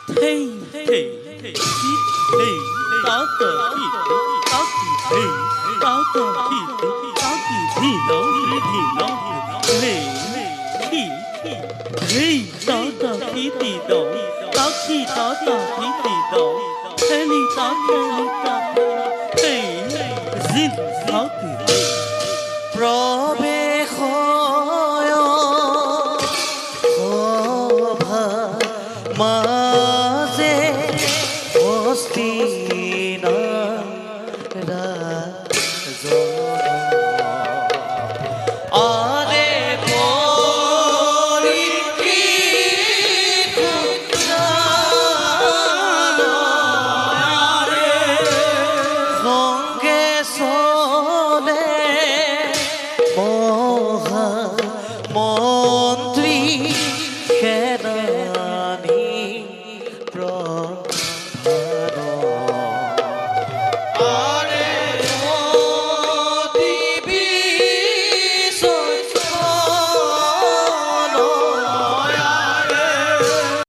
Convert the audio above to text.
Hey, hey, hey, hey, Tata, Taki, hey, Tata, Taki, Hino, hey, hey, Tata, Hino, Taki, Tata, Hino, Penny, Tata, hey, Zin, Taki, প্রবেশ মাঝে অস্তি না